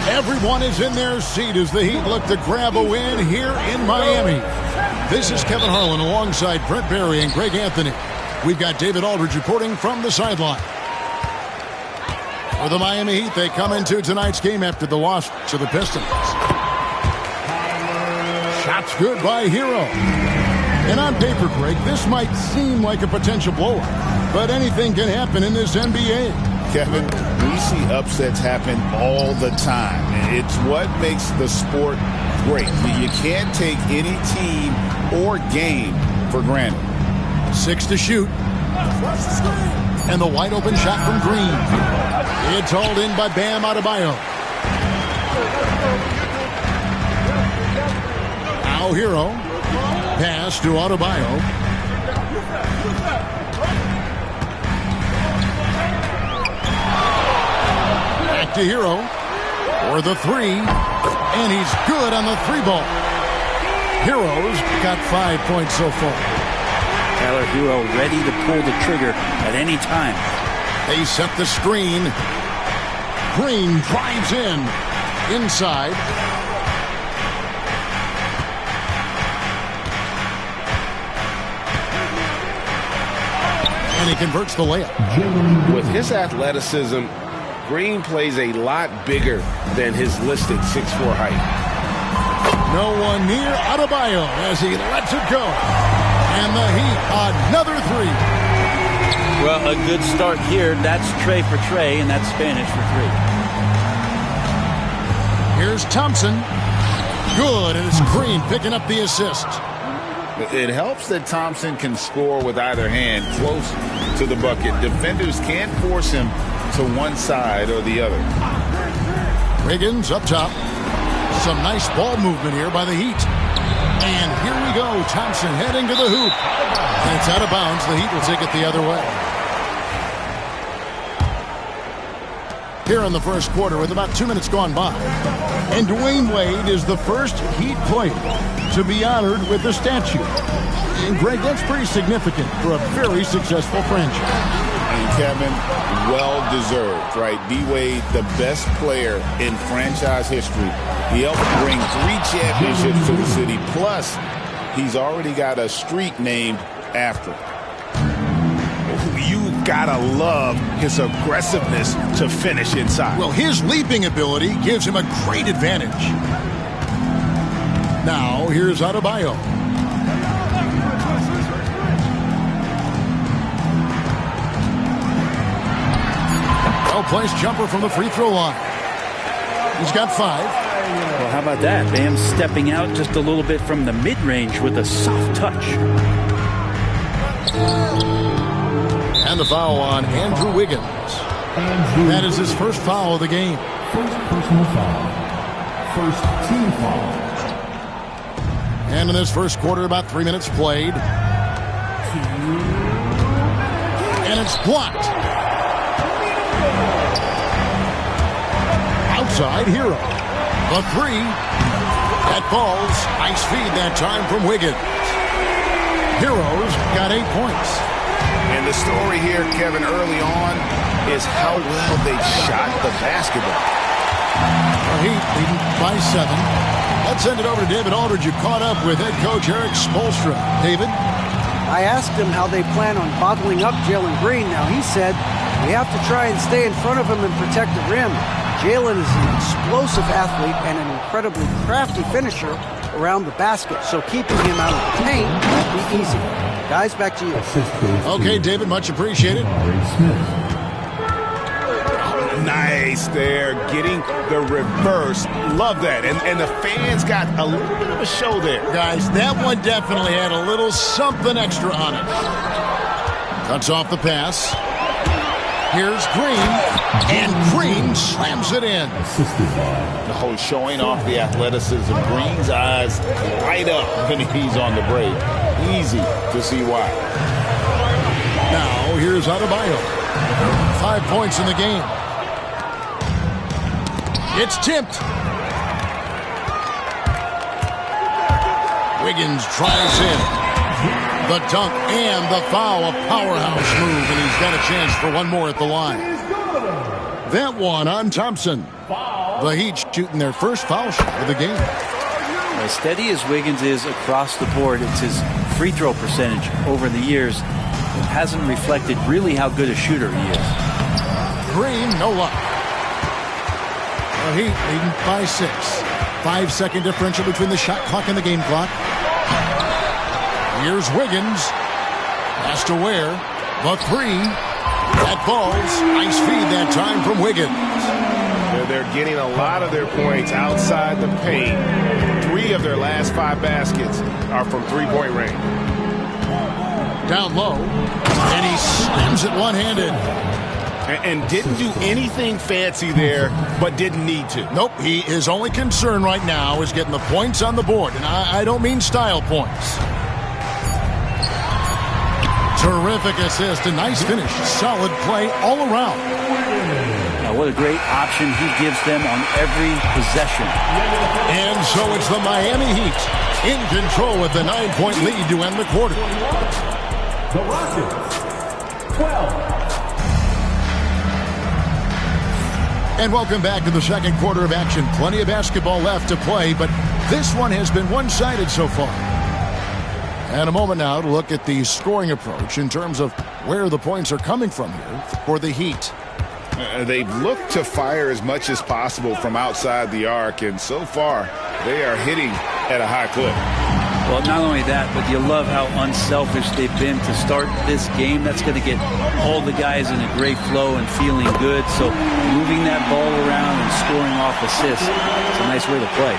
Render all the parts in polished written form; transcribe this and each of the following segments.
Everyone is in their seat as the Heat look to grab a win here in Miami. This is Kevin Harlan alongside Brent Barry and Greg Anthony. We've got David Aldridge reporting from the sideline. For the Miami Heat, they come into tonight's game after the loss to the Pistons. Shots good by Hero. And on paper, Greg, this might seem like a potential blowout, but anything can happen in this NBA. Kevin, we see upsets happen all the time. It's what makes the sport great. You can't take any team or game for granted. 6 to shoot. And the wide open shot from Green. It's hauled in by Bam Adebayo. Now Hero. Pass to Adebayo. To Hero for the three, and he's good on the three ball. Hero's got 5 points so far. Tyler Hero ready to pull the trigger at any time. They set the screen. Green drives in inside. And he converts the layup. With his athleticism, Green plays a lot bigger than his listed 6'4" height. No one near Adebayo as he lets it go. And the Heat, another three. Well, a good start here. That's Trey for Trey, and that's Spanish for three. Here's Thompson. Good, and it's Green picking up the assist. It helps that Thompson can score with either hand close to the bucket. Defenders can't force him to one side or the other. Wiggins up top. Some nice ball movement here by the Heat. And here we go. Thompson heading to the hoop. And it's out of bounds. The Heat will take it the other way. Here in the first quarter with about 2 minutes gone by. And Dwayne Wade is the first Heat player to be honored with a statue. And Greg, that's pretty significant for a very successful franchise. And Kevin, well-deserved, right? D-Wade, the best player in franchise history. He helped bring 3 championships to the city. Plus, he's already got a street named after him. You gotta love his aggressiveness to finish inside. Well, his leaping ability gives him a great advantage. Now, here's Adebayo. Well-placed jumper from the free throw line. He's got 5. Well, how about that? Bam stepping out just a little bit from the mid-range with a soft touch. And the foul on Andrew Wiggins. That is his first foul of the game. First personal foul. First team foul. And in this first quarter, about 3 minutes played. And it's blocked. Outside, Hero. The three. That falls. Nice feed that time from Wiggins. Hero's got 8 points. And the story here, Kevin, early on is how well they shot the basketball. The Heat leading by 7. Let's send it over to David Aldridge. You caught up with head coach Eric Spoelstra. David? I asked him how they plan on bottling up Jalen Green. Now, he said we have to try and stay in front of him and protect the rim. Jalen is an explosive athlete and an incredibly crafty finisher around the basket, so keeping him out of the paint won't be easy. Guys, back to you. Assist goes Okay, to David, much appreciated. Amari Smith. Nice there, getting the reverse. Love that. And the fans got a little bit of a show there. Guys, that one definitely had a little something extra on it. Cuts off the pass. Here's Green, and Green slams it in. Assisted by Oh, showing off the athleticism. Green's eyes light up when he's on the break. Easy to see why. Now, here's Adebayo. 5 points in the game. It's tipped. Wiggins tries in. The dunk and the foul, a powerhouse move, and he's got a chance for one more at the line. That one on Thompson. The Heat shooting their first foul shot of the game. As steady as Wiggins is across the board, it's his free throw percentage over the years. It hasn't reflected really how good a shooter he is. Green, no luck. The Heat leading by 6. 5-second differential between the shot clock and the game clock. Here's Wiggins. Pass to Ware. The 3. That falls. Nice feed that time from Wiggins. They're getting a lot of their points outside the paint. 3 of their last 5 baskets are from three-point range. Down low. And he slams it one-handed. And didn't do anything fancy there, but didn't need to. Nope, his only concern right now is getting the points on the board. And I don't mean style points. Terrific assist, a nice finish. Solid play all around. Now, what a great option he gives them on every possession. And so it's the Miami Heat in control with the 9-point lead to end the quarter. the Rockets, 12. And welcome back to the second quarter of action. Plenty of basketball left to play, but this one has been one-sided so far. And a moment now to look at the scoring approach in terms of where the points are coming from here for the Heat. They've looked to fire as much as possible from outside the arc, and so far they are hitting at a high clip. Well, not only that, but you love how unselfish they've been to start this game. That's going to get all the guys in a great flow and feeling good. So moving that ball around and scoring off assists, it's a nice way to play.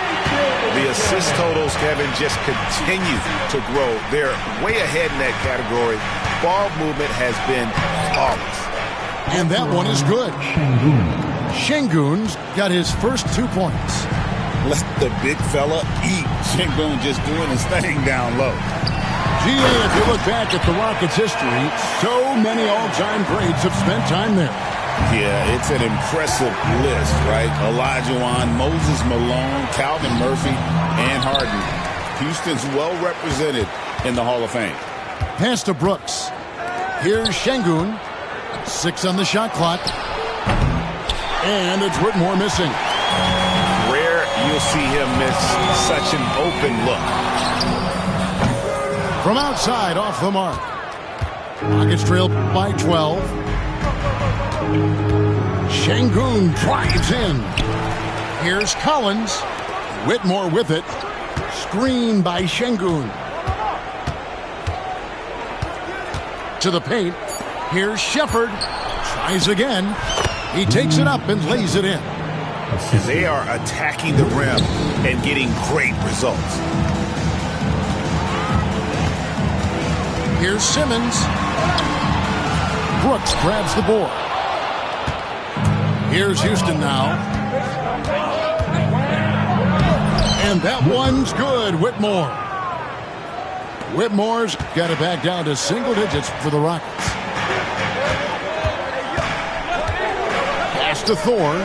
The assist totals, Kevin, just continue to grow. They're way ahead in that category. Ball movement has been flawless. And that one is good. Şengün's got his first 2 points. Let the big fella eat. Şengün just doing his thing down low. GA, if you look back at the Rockets' history, so many all-time greats have spent time there. Yeah, it's an impressive list, right? Olajuwon, Moses Malone, Calvin Murphy, and Harden. Houston's well represented in the Hall of Fame. Pass to Brooks. Here's Şengün. 6 on the shot clock. And it's Whitmore missing. Rare you'll see him miss such an open look. From outside, off the mark. Rockets trail by 12. Şengün drives in. Here's Collins. Whitmore with it. Screen by Şengün. To the paint. Here's Shepherd. Tries again. He takes it up and lays it in. And they are attacking the rim and getting great results. Here's Simmons. Brooks grabs the board. Here's Houston now. And that one's good, Whitmore. Whitmore's got it back down to single digits for the Rockets. Pass to Thorne.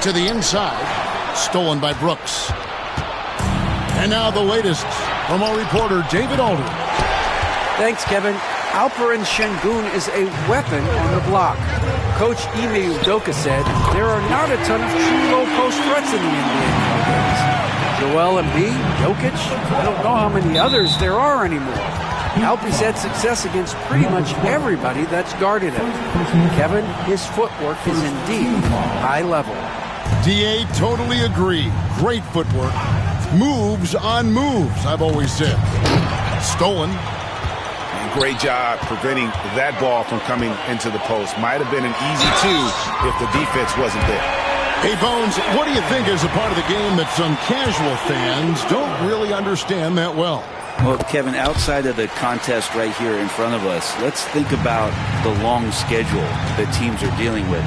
To the inside. Stolen by Brooks. And now the latest from our reporter, David Aldridge. Thanks, Kevin. Alperen Şengün is a weapon on the block. Coach Ime Udoka said there are not a ton of true low-post threats in the NBA nowadays. Joel Embiid, Jokic, I don't know how many others there are anymore. Alpie's had success against pretty much everybody that's guarded him. Kevin, his footwork is indeed high level. DA, totally agree. Great footwork. Moves on moves, I've always said. Stolen. And great job preventing that ball from coming into the post. Might have been an easy 2 if the defense wasn't there. Hey, Bones, what do you think is a part of the game that some casual fans don't really understand that well? Well, Kevin, outside of the contest right here in front of us, let's think about the long schedule that teams are dealing with.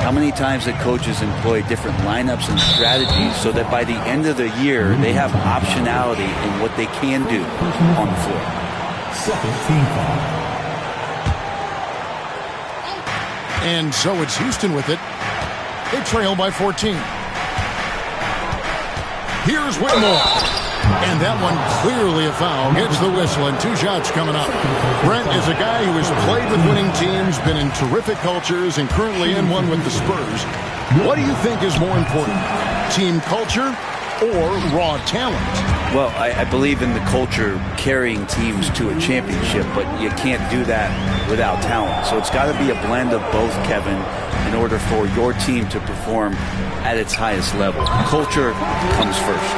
How many times the coaches employ different lineups and strategies so that by the end of the year, they have optionality in what they can do on the floor. Second team foul. And so it's Houston with it. They trail by 14. Here's Whitmore. And that one clearly a foul. Gets the whistle and 2 shots coming up. Brent is a guy who has played with winning teams, been in terrific cultures, and currently in one with the Spurs. What do you think is more important, team culture or raw talent? Well, I believe in the culture carrying teams to a championship, but you can't do that without talent. So it's got to be a blend of both, Kevin, in order for your team to perform at its highest level. Culture comes first.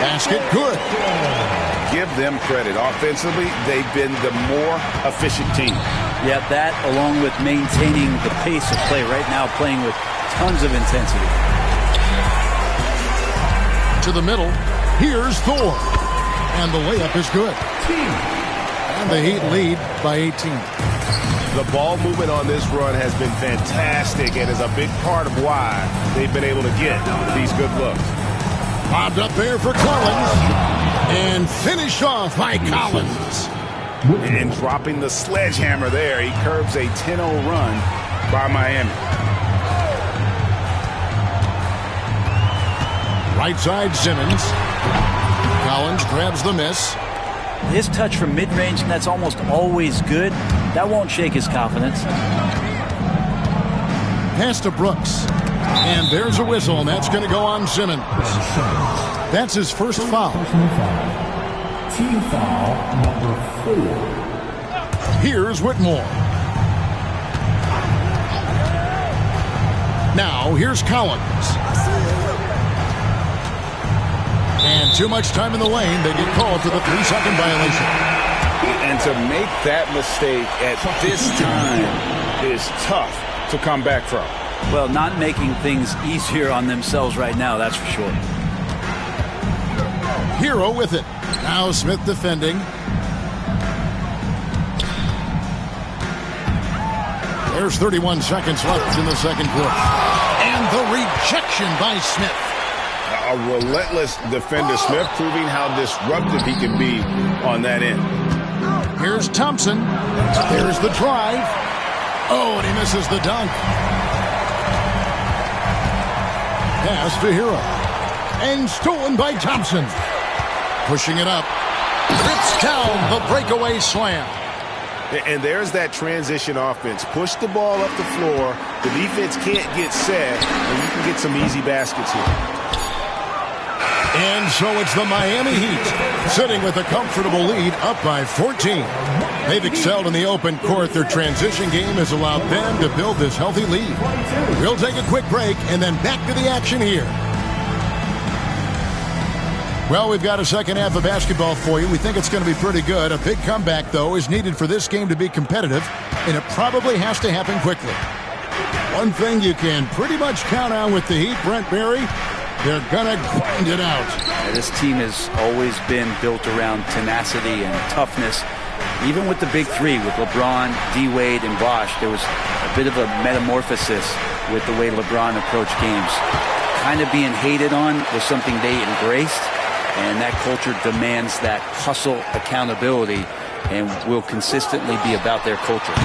Basket good. Give them credit. Offensively, they've been the more efficient team. Yeah, that along with maintaining the pace of play right now, playing with tons of intensity. To the middle. Here's Thor. And the layup is good. And the Heat lead by 18. The ball movement on this run has been fantastic and is a big part of why they've been able to get these good looks. Bobbed up there for Collins. And finished off by Collins. And dropping the sledgehammer there, he curbs a 10-0 run by Miami. Right side, Simmons. Collins grabs the miss. His touch from mid-range, and that's almost always good. That won't shake his confidence. Pass to Brooks. And there's a whistle, and that's going to go on Simmons. That's his first foul. Team foul number 4. Here's Whitmore. Now, here's Collins. And too much time in the lane. They get called for the 3-second violation. And to make that mistake at this time is tough to come back from. Well, not making things easier on themselves right now, that's for sure. Hero with it. Now Smith defending. There's 31 seconds left in the second quarter. And the rejection by Smith. A relentless defender, Smith, proving how disruptive he can be on that end. Here's Thompson. There's the drive. Oh, and he misses the dunk. Pass to Hero. And stolen by Thompson. Pushing it up. Rips down the breakaway slam. And there's that transition offense. Push the ball up the floor. The defense can't get set, and you can get some easy baskets here. And so it's the Miami Heat sitting with a comfortable lead up by 14. They've excelled in the open court. Their transition game has allowed them to build this healthy lead. We'll take a quick break and then back to the action here. Well, we've got a second half of basketball for you. We think it's going to be pretty good. A big comeback, though, is needed for this game to be competitive, and it probably has to happen quickly. One thing you can pretty much count on with the Heat, Brent Barry, they're going to grind it out. Yeah, this team has always been built around tenacity and toughness. Even with the big three, with LeBron, D-Wade, and Bosh, there was a bit of a metamorphosis with the way LeBron approached games. Kind of being hated on was something they embraced, and that culture demands that hustle accountability and will consistently be about their culture.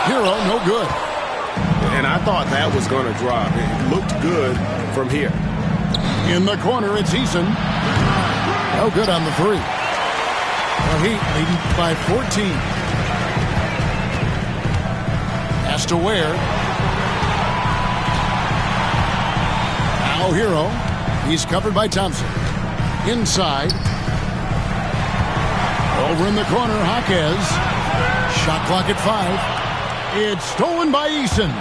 Hero, no good. And I thought that was going to drop. It looked good from here. In the corner, it's Eason. No good on the three. The Heat leading by 14. Pass to Ware. Now Hero. He's covered by Thompson. Inside. Over in the corner, Jaquez. Shot clock at 5. It's stolen by Eason.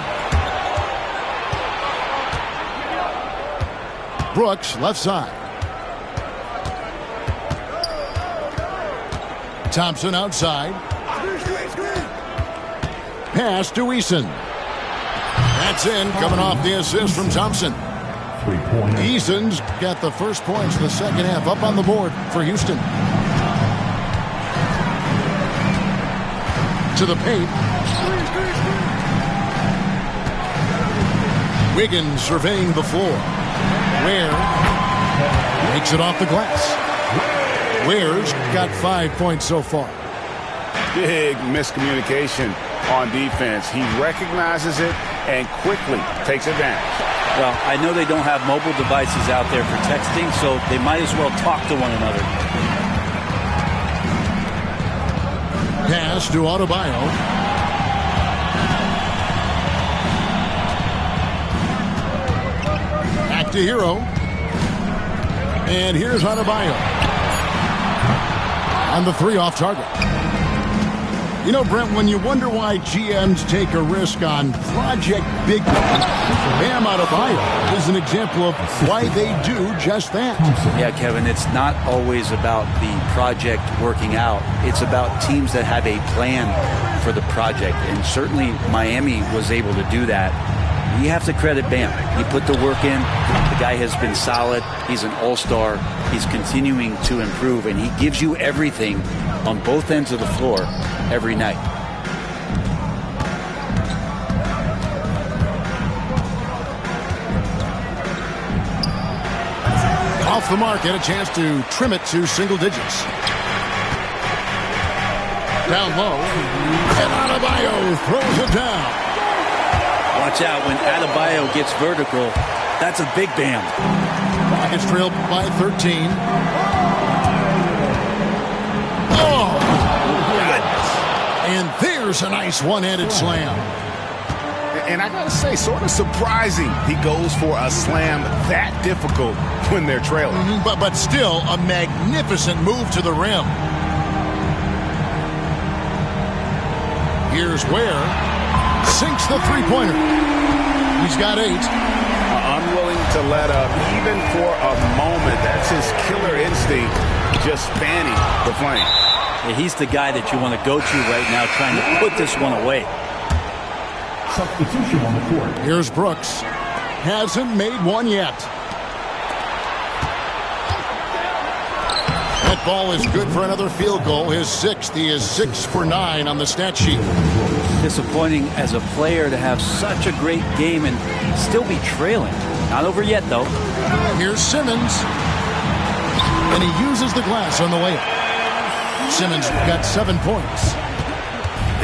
Brooks, left side. Thompson outside. Pass to Eason. That's in, coming off the assist from Thompson. 3-point. Eason's got the first points of the second half up on the board for Houston. To the paint. Wiggins surveying the floor. Ware makes it off the glass. Ware's got 5 points so far. Big miscommunication on defense. He recognizes it and quickly takes advantage. Well, I know they don't have mobile devices out there for texting, so they might as well talk to one another. Pass to Adebayo. Back to Hero. And here's Adebayo. On the three off target. You know, Brent, when you wonder why GMs take a risk on Project Big One, Bam Adebayo is an example of why they do just that. Yeah, Kevin, it's not always about the project working out. It's about teams that have a plan for the project, and certainly Miami was able to do that. You have to credit Bam. He put the work in. The guy has been solid. He's an all-star. He's continuing to improve, and he gives you everything on both ends of the floor every night. Off the mark, and a chance to trim it to single digits. Down low, and Adebayo throws it down. Watch out when Adebayo gets vertical. That's a big Bam. Rockets trailed by 13. Oh! And there's a nice one-handed slam. And I gotta say, sort of surprising he goes for a slam that difficult when they're trailing. But still a magnificent move to the rim. Here's Ware. Sinks the three-pointer. He's got 8. Unwilling to let up even for a moment. That's his killer instinct, just fanning the flame. Yeah, he's the guy that you want to go to right now trying to put this one away. Substitution on the court. Here's Brooks. Hasn't made one yet. That ball is good for another field goal. His 6th. He is 6 for 9 on the stat sheet. Disappointing as a player to have such a great game and still be trailing. Not over yet, though. Here's Simmons. And he uses the glass on the layup. Simmons got 7 points.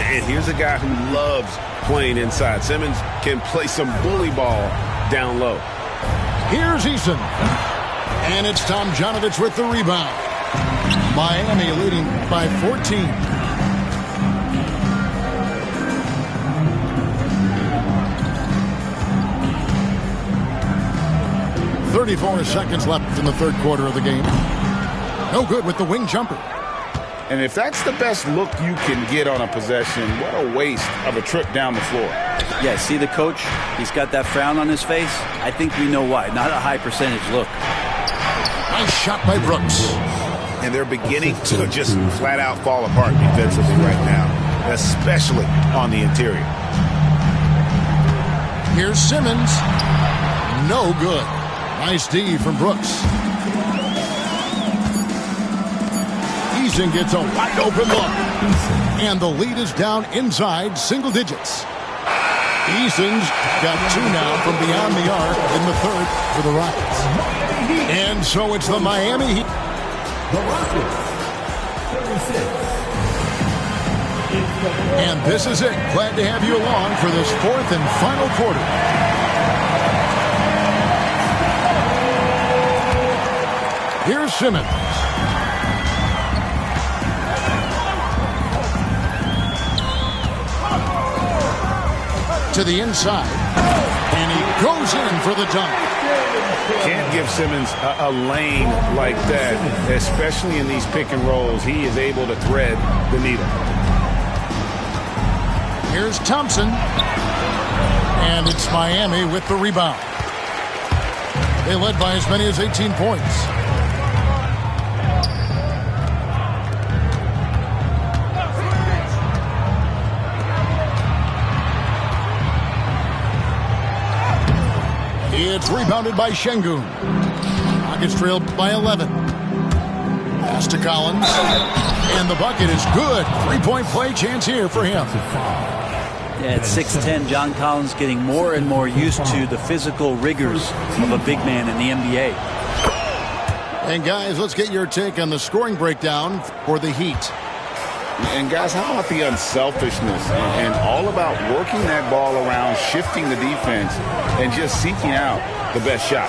And here's a guy who loves playing inside. Simmons can play some bully ball down low. Here's Eason. And it's Tomjanovich with the rebound. Miami leading by 14. .34 seconds left in the third quarter of the game. No good with the wing jumper. And if that's the best look you can get on a possession, what a waste of a trip down the floor. Yeah, see the coach? He's got that frown on his face. I think we know why. Not a high percentage look. Nice shot by Brooks. And they're beginning to just flat out fall apart defensively right now, especially on the interior. Here's Simmons. No good. Nice D from Brooks. Eason gets a wide open look. And the lead is down inside single digits. Eason's got 2 now from beyond the arc in the third for the Rockets. And so it's the Miami Heat. The Rockets, 36. And this is it. Glad to have you along for this 4th and final quarter. Here's Simmons. To the inside. And he goes in for the dunk. Can't give Simmons a lane like that, especially in these pick and rolls. He is able to thread the needle. Here's Thompson. And it's Miami with the rebound. They led by as many as 18 points. rebounded by Şengün. Rockets trailed by 11. Pass to Collins. And the bucket is good. Three-point play chance here for him. Yeah, at 6'10", John Collins getting more and more used to the physical rigors of a big man in the NBA. And guys, let's get your take on the scoring breakdown for the Heat. And guys, how about the unselfishness and all about working that ball around, shifting the defense, and just seeking out the best shot.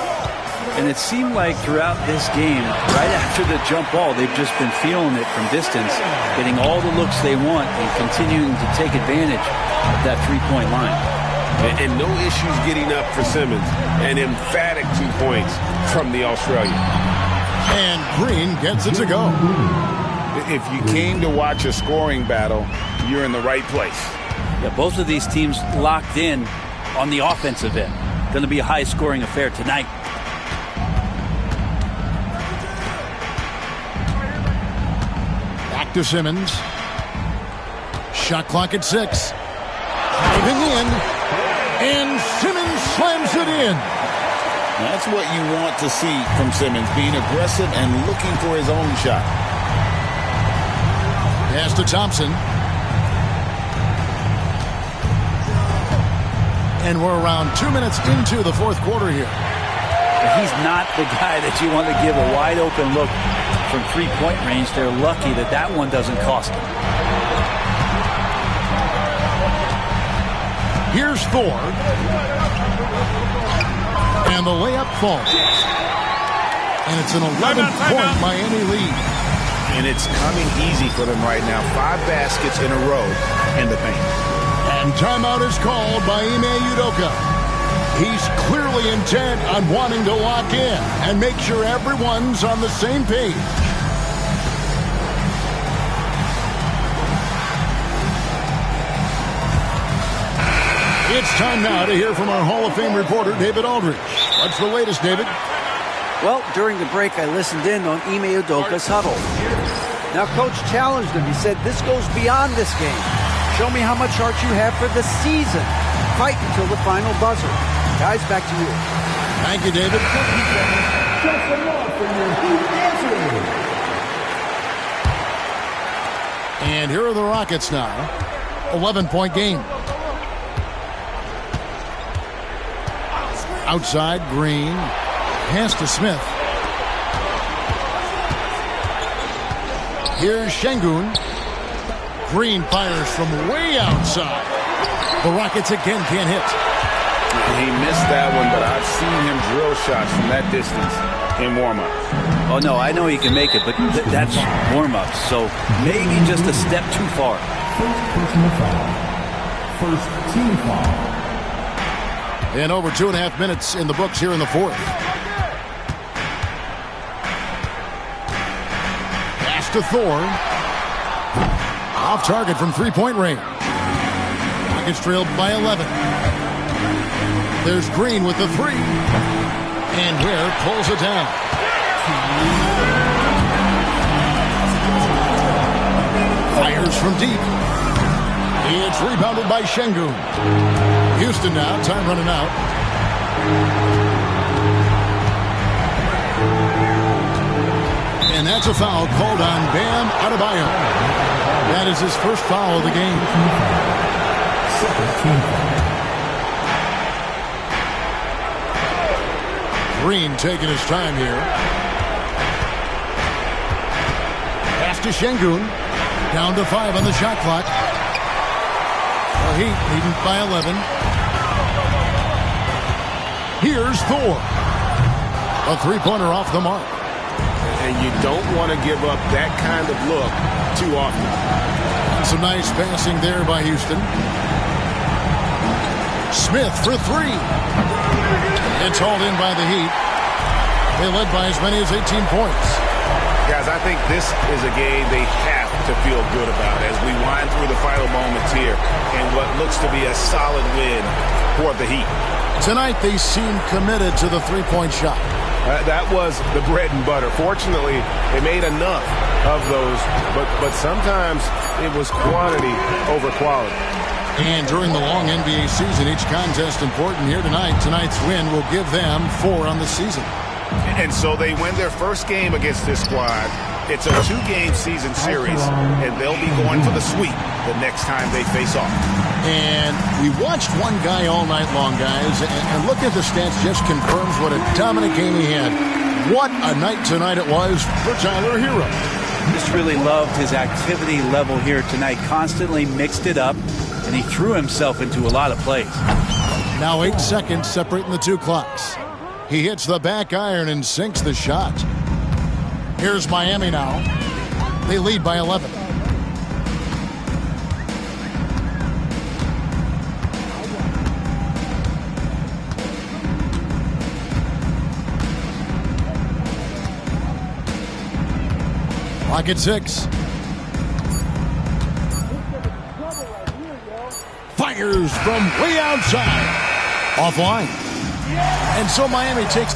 And it seemed like throughout this game, right after the jump ball, they've just been feeling it from distance, getting all the looks they want and continuing to take advantage of that three-point line. And no issues getting up for Simmons. An emphatic 2 points from the Australian. And Green gets it to go. If you came to watch a scoring battle, you're in the right place. Yeah, both of these teams locked in on the offensive end. Going to be a high-scoring affair tonight. Back to Simmons. Shot clock at 6. Driving in. And Simmons slams it in. That's what you want to see from Simmons, being aggressive and looking for his own shot. Pass to Thompson. And we're around 2 minutes into the fourth quarter here. He's not the guy that you want to give a wide-open look from three-point range. They're lucky that that one doesn't cost them. Here's Thor. And the layup falls. And it's an 11-point Miami lead. And it's coming easy for them right now. 5 baskets in a row in the paint. And timeout is called by Ime Udoka. He's clearly intent on wanting to lock in and make sure everyone's on the same page. It's time now to hear from our Hall of Fame reporter, David Aldridge. What's the latest, David? Well, during the break, I listened in on Ime Udoka's huddle. Now, Coach challenged him. He said, this goes beyond this game. Show me how much heart you have for the season. Fight until the final buzzer. Guys, back to you. Thank you, David. And here are the Rockets now. 11-point game. Outside, Green. Pass to Smith. Here's Şengün. Green fires from way outside. The Rockets again can't hit. He missed that one, but I've seen him drill shots from that distance in warm-ups. Oh, no, I know he can make it, but that's warm-ups, so maybe just a step too far. First team foul. And over 2.5 minutes in the books here in the fourth. Pass to Thor. Off target from three-point range. Rockets trailed by 11. There's Green with the three. And Ware pulls it down. Fires from deep. It's rebounded by Şengün. Houston now, time running out. And that's a foul called on Bam Adebayo. That is his first foul of the game. Green taking his time here. Pass to Şengün. Down to 5 on the shot clock. The Heat leading by 11. Here's Thor. A three-pointer off the mark. And you don't want to give up that kind of look too often. Some nice passing there by Houston. Smith for three. It's hauled in by the Heat. They led by as many as 18 points. Guys, I think this is a game they have to feel good about as we wind through the final moments here in what looks to be a solid win for the Heat. Tonight, they seem committed to the three-point shot. That was the bread and butter. Fortunately, they made enough of those, but sometimes it was quantity over quality. And during the long NBA season, each contest important here tonight. Tonight's win will give them 4 on the season. And so they win their first game against this squad. It's a 2-game season series, and they'll be going for the sweep the next time they face off. And we watched one guy all night long, guys, and looking at the stats just confirms what a dominant game he had. What a night tonight it was for Tyler Herro. Just really loved his activity level here tonight. Constantly mixed it up, and he threw himself into a lot of plays. Now 8 seconds separating the two clocks. He hits the back iron and sinks the shot. Here's Miami now. They lead by 11. Clock at 6. Fires from way outside. Offline. And so Miami takes